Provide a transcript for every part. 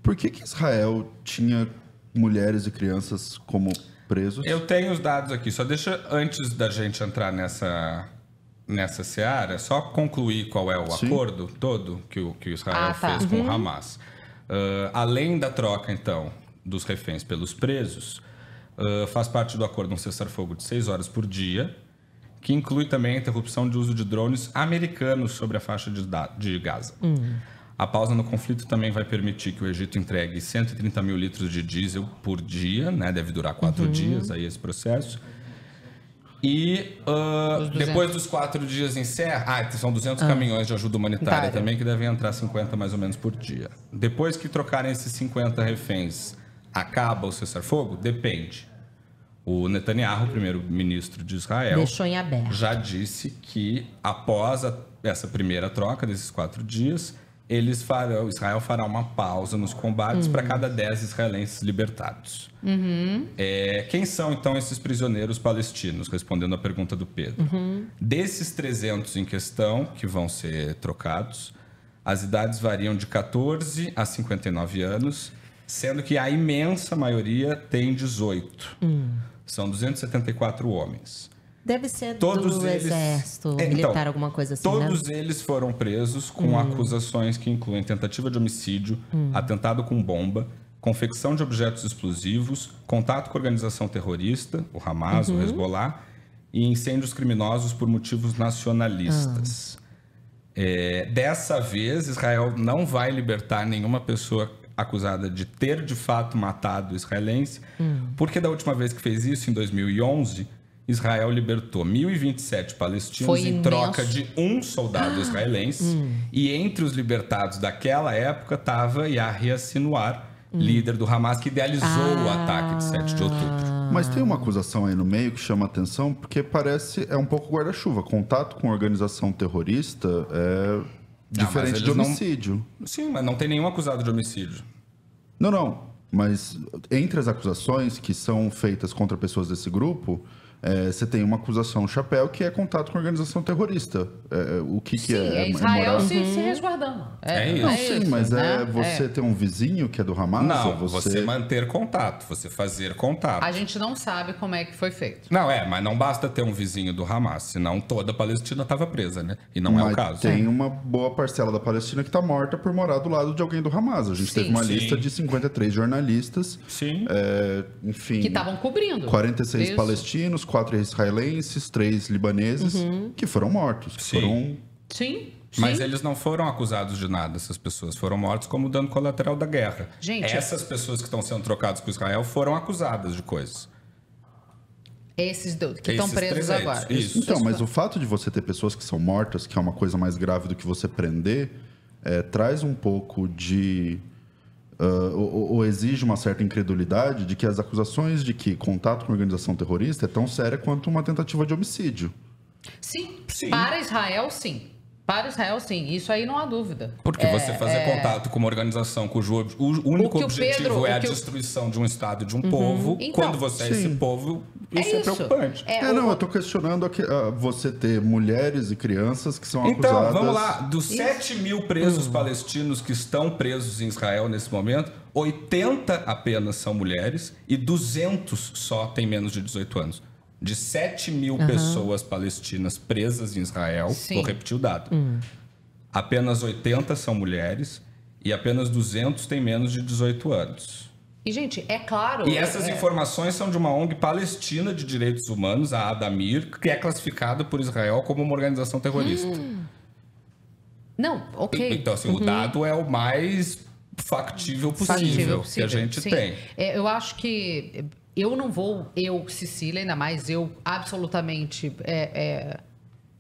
Por que Israel tinha mulheres e crianças como presos? Eu tenho os dados aqui, só deixa, antes da gente entrar nessa seara, só concluir qual é o acordo todo que o Israel fez com o Hamas. Além da troca, então, dos reféns pelos presos, faz parte do acordo um cessar-fogo de 6 horas por dia, que inclui também a interrupção de uso de drones americanos sobre a faixa de Gaza. A pausa no conflito também vai permitir que o Egito entregue 130 mil litros de diesel por dia, né? Deve durar 4 dias aí esse processo. E depois dos 4 dias encerra... são 200 caminhões de ajuda humanitária também, que devem entrar 50 mais ou menos por dia. Depois que trocarem esses 50 reféns, acaba o cessar-fogo? Depende. O Netanyahu, primeiro-ministro de Israel, deixou em aberto. Já disse que após essa primeira troca desses 4 dias, Israel fará uma pausa nos combates para cada 10 israelenses libertados. Quem são, então, esses prisioneiros palestinos? Respondendo à pergunta do Pedro. Desses 300 em questão, que vão ser trocados, as idades variam de 14 a 59 anos, sendo que a imensa maioria tem 18. São 274 homens. Deve ser do exército militar, alguma coisa assim, todos eles foram presos com acusações que incluem tentativa de homicídio, atentado com bomba, confecção de objetos explosivos, contato com organização terrorista, o Hamas, o Hezbollah, e incêndios criminosos por motivos nacionalistas. Dessa vez, Israel não vai libertar nenhuma pessoa acusada de ter, de fato, matado o israelense, porque da última vez que fez isso, em 2011... Israel libertou 1.027 palestinos em troca de um soldado israelense. E entre os libertados daquela época estava Yahya Sinwar, líder do Hamas, que idealizou o ataque de 7 de outubro. Mas tem uma acusação aí no meio que chama atenção, porque é um pouco guarda-chuva. Contato com organização terrorista é diferente de homicídio. Sim, mas não tem nenhum acusado de homicídio. Não. Mas entre as acusações que são feitas contra pessoas desse grupo... você tem uma acusação chapéu que é contato com organização terrorista. O que é? É Israel se resguardando. Sim, mas você ter um vizinho que é do Hamas? Não, você manter contato, você fazer contato. A gente não sabe como é que foi feito. Não, mas não basta ter um vizinho do Hamas, senão toda a Palestina estava presa, né? E não é o caso. Tem uma boa parcela da Palestina que está morta por morar do lado de alguém do Hamas. A gente teve uma lista de 53 jornalistas. Enfim. Que estavam cobrindo. 46 palestinos, 4 israelenses, 3 libaneses, que foram mortos. Sim. Mas eles não foram acusados de nada, essas pessoas. Foram mortos como dano colateral da guerra. Essas pessoas que estão sendo trocadas com Israel foram acusadas de coisas. Esses que estão presos agora. Isso. Então, mas o fato de você ter pessoas que são mortas, que é uma coisa mais grave do que você prender, traz um pouco de... ou exige uma certa incredulidade de que as acusações de que contato com organização terrorista é tão séria quanto uma tentativa de homicídio. Sim. Para Israel, sim. Para Israel, sim. Isso aí não há dúvida. Porque você fazer contato com uma organização cujo único objetivo é a destruição de um Estado, de um povo, então, quando você é esse povo, isso é preocupante. Eu estou questionando você ter mulheres e crianças que são acusadas... Então, vamos lá. Dos 7 mil presos palestinos que estão presos em Israel nesse momento, 80 apenas são mulheres e 200 só têm menos de 18 anos. De 7 mil pessoas palestinas presas em Israel, vou repetir o dado, apenas 80 são mulheres e apenas 200 têm menos de 18 anos. E, gente, é claro... E essas informações são de uma ONG palestina de direitos humanos, a Adamir, que é classificada por Israel como uma organização terrorista. Não, ok. Então, assim, o dado é o mais factível possível que a gente tem. Eu acho que... Cecília, ainda mais eu, absolutamente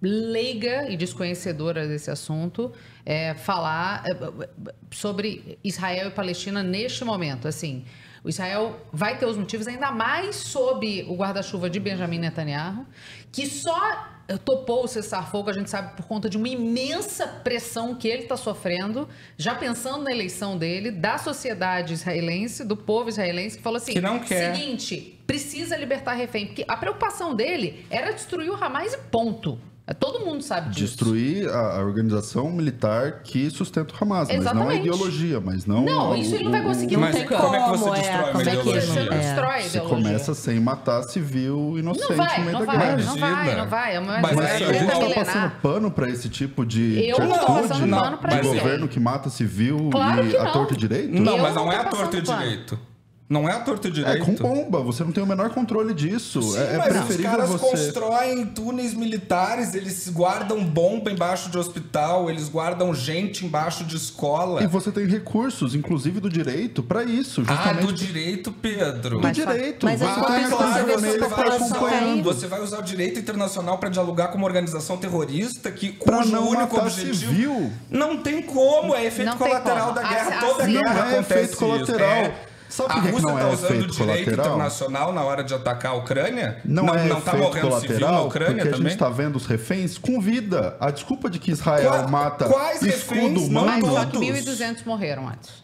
leiga e desconhecedora desse assunto, falar sobre Israel e Palestina neste momento. Assim, o Israel vai ter os motivos, ainda mais sob o guarda-chuva de Benjamin Netanyahu, que só topou o cessar-fogo, a gente sabe, por conta de uma imensa pressão que ele está sofrendo, já pensando na eleição dele, da sociedade israelense, do povo israelense, que falou assim, que não quer. Seguinte, precisa libertar refém, porque a preocupação dele era destruir o Hamas e ponto. Todo mundo sabe disso. Destruir a organização militar que sustenta o Hamas. Exatamente. Mas não a ideologia, mas não... Não, isso ele não vai conseguir. Mas como é que você destrói uma ideologia? Você não destrói a ideologia. Você começa sem matar civil inocente no meio da guerra. Não vai. Mas a gente está passando pano para esse tipo de governo que mata civil e a torto e direito? Não, mas não é a torto e direito. Não é a torto e direito. É com bomba, você não tem o menor controle disso. Sim, mas preferível os caras constroem túneis militares, eles guardam bomba embaixo de hospital, eles guardam gente embaixo de escola. E você tem recursos, inclusive do direito, para isso. Justamente. Do direito, Pedro. Do direito. Mas você vai usar o direito internacional para dialogar com uma organização terrorista cujo único objetivo... Civil. Não tem como, é efeito colateral da guerra. Toda guerra acontece efeito colateral. Sabe por que Rússia não é usando efeito o direito colateral? internacional na hora de atacar a Ucrânia? Não é tá efeito morrendo colateral, civil na Ucrânia porque também? a gente está vendo os reféns com vida. A desculpa de que Israel mata escudo humano... Só que 1.200 morreram antes.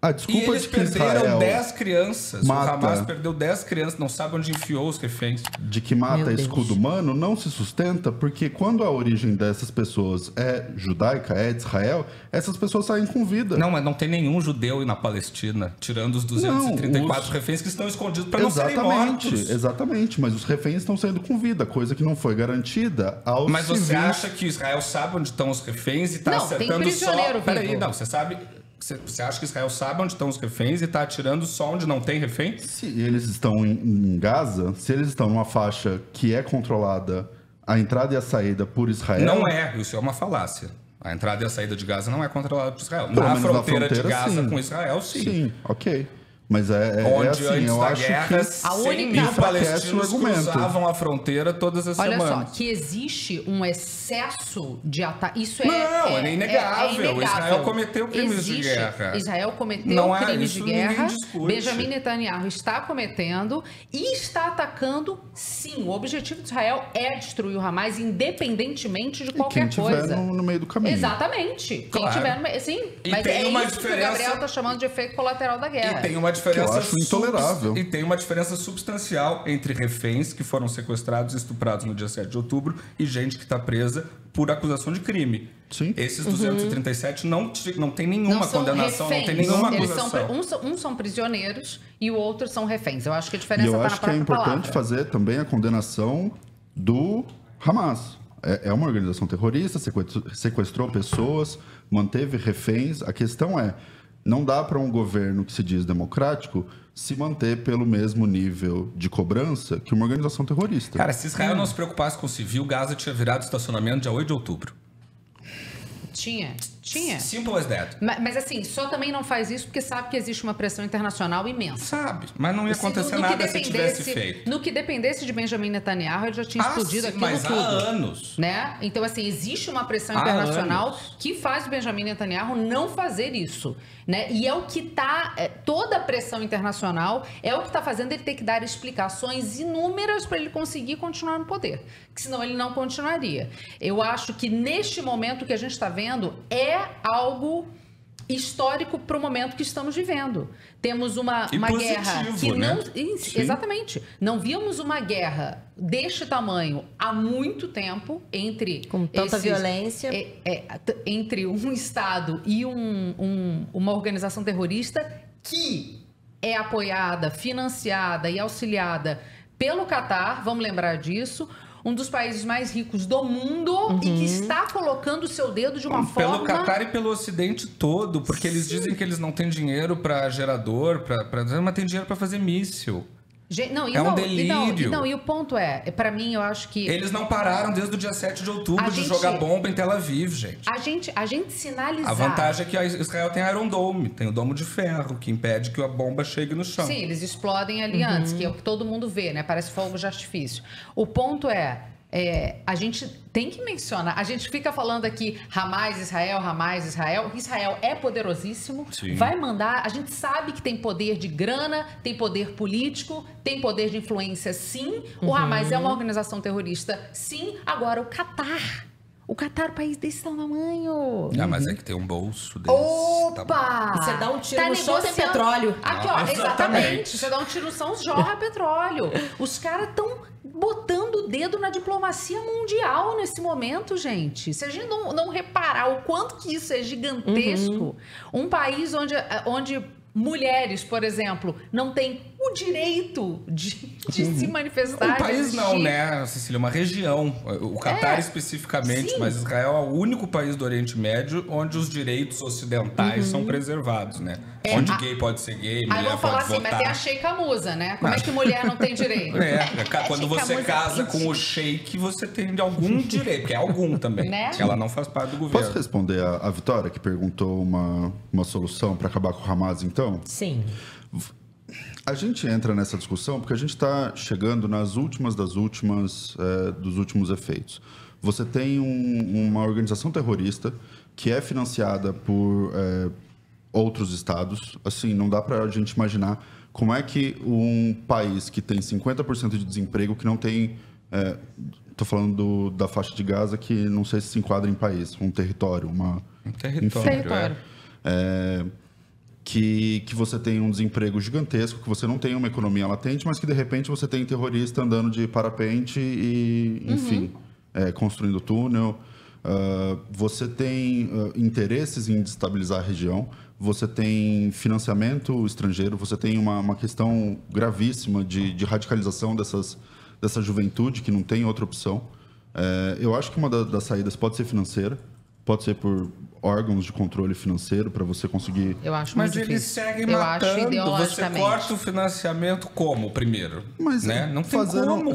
A desculpa e eles de que Israel perderam 10 crianças. Mata, o Hamas perdeu 10 crianças, não sabe onde enfiou os reféns. De que mata escudo humano não se sustenta, porque quando a origem dessas pessoas é judaica, é de Israel, essas pessoas saem com vida. Não, mas não tem nenhum judeu na Palestina, tirando os 234 reféns que estão escondidos para não serem mortos. Exatamente, mas os reféns estão saindo com vida, coisa que não foi garantida aos Mas civis. Você acha que Israel sabe onde estão os reféns e está acertando tem prisioneiro só... Peraí, vivo. não, você sabe... Você acha que Israel sabe onde estão os reféns e está atirando só onde não tem refém? Se eles estão em Gaza, se eles estão numa faixa que é controlada a entrada e a saída por Israel... Não é, isso é uma falácia. A entrada e a saída de Gaza não é controlada por Israel. Na fronteira de Gaza com Israel, sim. Sim, ok. Mas onde assim, antes eu da acho guerra, que 100 mil palestinos cruzavam a fronteira todas as semanas. Olha só, que existe um excesso de ataque. Isso é inegável. Israel cometeu crimes de guerra. Israel cometeu crimes de guerra. Benjamin Netanyahu está cometendo e está atacando, sim. O objetivo de Israel é destruir o Hamas, independentemente de qualquer coisa. Quem estiver no meio do caminho. Exatamente. Claro. Quem tiver no meio. Sim, mas é isso que o Gabriel está chamando de efeito colateral da guerra. E tem uma diferença, que eu acho intolerável. E tem uma diferença substancial entre reféns que foram sequestrados e estuprados no dia 7 de outubro e gente que está presa por acusação de crime. Sim. Esses 237 não tem nenhuma condenação, reféns. Não tem nenhuma acusação. Uns são prisioneiros e o outro são reféns. Eu acho que a diferença está na própria palavra. Eu acho que é importante fazer também a condenação do Hamas. É uma organização terrorista, sequestrou pessoas, manteve reféns. A questão é, não dá para um governo que se diz democrático se manter pelo mesmo nível de cobrança que uma organização terrorista. Cara, se Israel não se preocupasse com o civil, Gaza tinha virado estacionamento dia 8 de outubro. Tinha. Simple as that. Mas assim, só também não faz isso porque sabe que existe uma pressão internacional imensa. Sabe, mas não ia acontecer nada se tivesse feito. No que dependesse de Benjamin Netanyahu, ele já tinha explodido aquilo mas tudo. Há anos. Né? Então, assim, existe uma pressão internacional que faz o Benjamin Netanyahu não fazer isso. Né? E é o que está... toda a pressão internacional é o que está fazendo ele ter que dar explicações inúmeras para ele conseguir continuar no poder. Que senão ele não continuaria. Eu acho que neste momento que a gente está vendo é algo histórico para o momento que estamos vivendo. Temos uma guerra que não... Exatamente. Não víamos uma guerra deste tamanho há muito tempo entre... Com tanta violência. Entre um Estado e uma organização terrorista que é apoiada, financiada e auxiliada pelo Catar, vamos lembrar disso, um dos países mais ricos do mundo e que está colocando o seu dedo de uma forma... Pelo Catar e pelo Ocidente todo, porque eles dizem que eles não têm dinheiro para gerador, mas tem dinheiro para fazer míssil. Um delírio. E o ponto para mim, eu acho que... Eles não pararam desde o dia 7 de outubro de jogar bomba em Tel Aviv, gente. A gente sinalizar... A vantagem é que Israel tem Iron Dome, tem o domo de ferro, que impede que a bomba chegue no chão. Sim, eles explodem ali antes, que é o que todo mundo vê, né? Parece fogo de artifício. O ponto a gente tem que mencionar, a gente fica falando aqui Hamas, Israel. Israel é poderosíssimo, Sim. Vai mandar, a gente sabe que tem poder de grana, tem poder político, tem poder de influência, sim. O Hamas é uma organização terrorista, sim. Agora, o Catar, o país desse tamanho. Mas é que tem um bolso desse. Opa! Você dá um tiro no chão, tem petróleo. Aqui, exatamente. Você dá um tiro no chão, jorra petróleo. Os caras estão botando o dedo na diplomacia mundial nesse momento, gente. Se a gente não reparar o quanto que isso é gigantesco, um país onde mulheres, por exemplo, não têm o direito de se manifestar. Um país não, né, Cecília? Uma região. O Catar especificamente, sim. Mas Israel é o único país do Oriente Médio onde os direitos ocidentais são preservados, né? Onde gay pode ser gay, mulher pode votar. Aí vão falar assim, mas tem a Sheikha Musa, né? Como é que mulher não tem direito? Quando você casa com o sheik, você tem algum direito, que é algum também. Né? Ela não faz parte do governo. Posso responder a Vitória, que perguntou uma solução para acabar com o Hamas, então? Sim. A gente entra nessa discussão porque a gente está chegando nas últimas dos últimos efeitos. Você tem uma organização terrorista que é financiada por outros estados. Assim, não dá para a gente imaginar como é que um país que tem 50% de desemprego, que não tem... Estou falando da faixa de Gaza, que não sei se se enquadra em país, um território, Um território, Que você tem um desemprego gigantesco, que você não tem uma economia latente, mas que, de repente, você tem terrorista andando de parapente e, enfim, construindo túnel. Você tem interesses em destabilizar a região. Você tem financiamento estrangeiro. Você tem uma questão gravíssima de radicalização dessa juventude, que não tem outra opção. Eu acho que uma das saídas pode ser financeira. Pode ser por órgãos de controle financeiro para você conseguir... Eu acho muito difícil. Mas eles seguem matando. Você corta o financiamento como, primeiro? Mas né? Não tem como.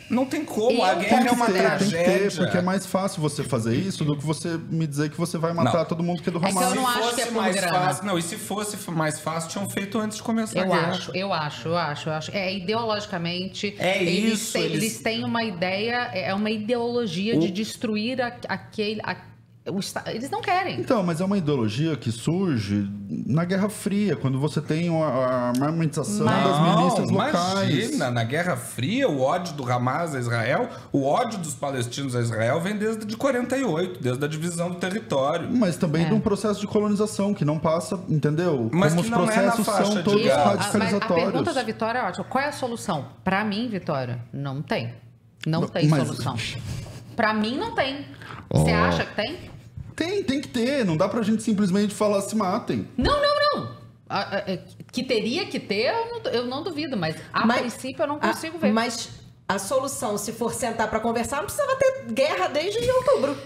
Não tem como. A guerra é uma tragédia. Tem que ter, porque é mais fácil você fazer isso do que você me dizer que você vai matar todo mundo que é do Hamas. Eu não acho que é mais fácil. Não, e se fosse mais fácil, tinham feito antes de começar a guerra. Eu acho. Ideologicamente, isso. Eles têm uma ideia, é uma ideologia de destruir eles não querem. Então, mas é uma ideologia que surge na Guerra Fria, quando você tem a armamentização das milícias locais. Imagina, na Guerra Fria, o ódio do Hamas a Israel, o ódio dos palestinos a Israel vem desde de 48, desde a divisão do território. Mas também de um processo de colonização que não passa, entendeu? Mas como que os não processos são todos radicalizatórios. A pergunta da Vitória é ótima. Qual é a solução? Para mim, Vitória, não tem. Não tem solução. Para mim, não tem. Você acha que tem? Tem que ter. Não dá pra gente simplesmente falar se matem. Não. Que teria que ter, eu não duvido, mas princípio eu não consigo ver. Mas a solução, se for sentar pra conversar, não precisava ter guerra desde outubro.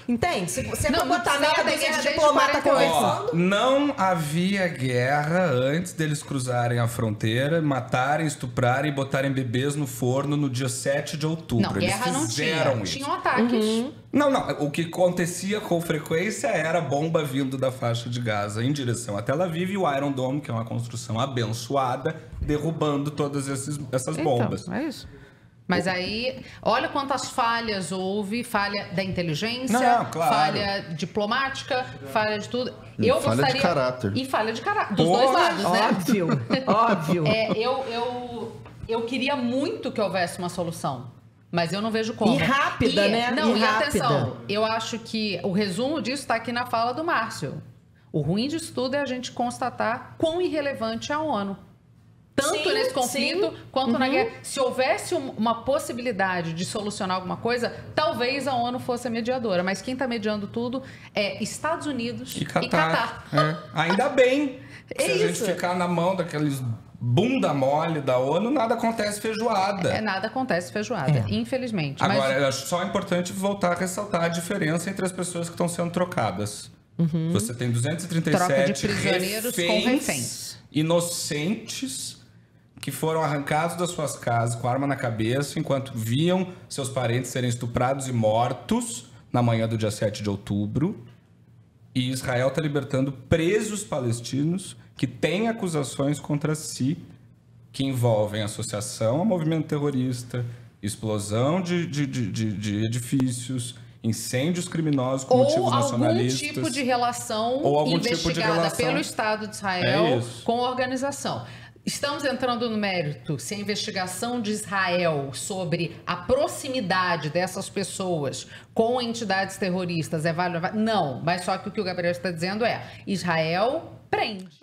Entende? Se você não botar meia dúzia de diplomata conversando... Não havia guerra antes deles cruzarem a fronteira, matarem, estuprarem e botarem bebês no forno no dia 7 de outubro. Não, eles guerra não fizeram isso. Tinham ataques. Não. O que acontecia com frequência era bomba vindo da faixa de Gaza em direção a Tel Aviv e o Iron Dome, que é uma construção abençoada, derrubando todas essas bombas. Então, é isso. Mas aí, olha quantas falhas houve, falha da inteligência, falha diplomática, falha de tudo. Falha de caráter. E falha de caráter, dos dois lados, né? Óbvio. Eu queria muito que houvesse uma solução, mas eu não vejo como. E rápida, né? Não, atenção, eu acho que o resumo disso está aqui na fala do Márcio. O ruim disso tudo é a gente constatar quão irrelevante é a ONU. Tanto nesse conflito quanto na guerra. Se houvesse uma possibilidade de solucionar alguma coisa, talvez a ONU fosse a mediadora. Mas quem está mediando tudo é Estados Unidos e Catar. Ainda bem. Se a gente ficar na mão daqueles bunda mole da ONU, nada acontece feijoada. Nada acontece feijoada, infelizmente. Agora, eu acho só importante voltar a ressaltar a diferença entre as pessoas que estão sendo trocadas. Você tem 237 troca de prisioneiros com reféns inocentes que foram arrancados das suas casas com arma na cabeça enquanto viam seus parentes serem estuprados e mortos na manhã do dia 7 de outubro. E Israel está libertando presos palestinos que têm acusações contra si que envolvem associação a movimento terrorista, explosão de edifícios, incêndios criminosos com motivos nacionalistas. Ou algum tipo de relação investigada pelo Estado de Israel com a organização. Estamos entrando no mérito se a investigação de Israel sobre a proximidade dessas pessoas com entidades terroristas é válida? Não, mas só que o Gabriel está dizendo é: Israel prende.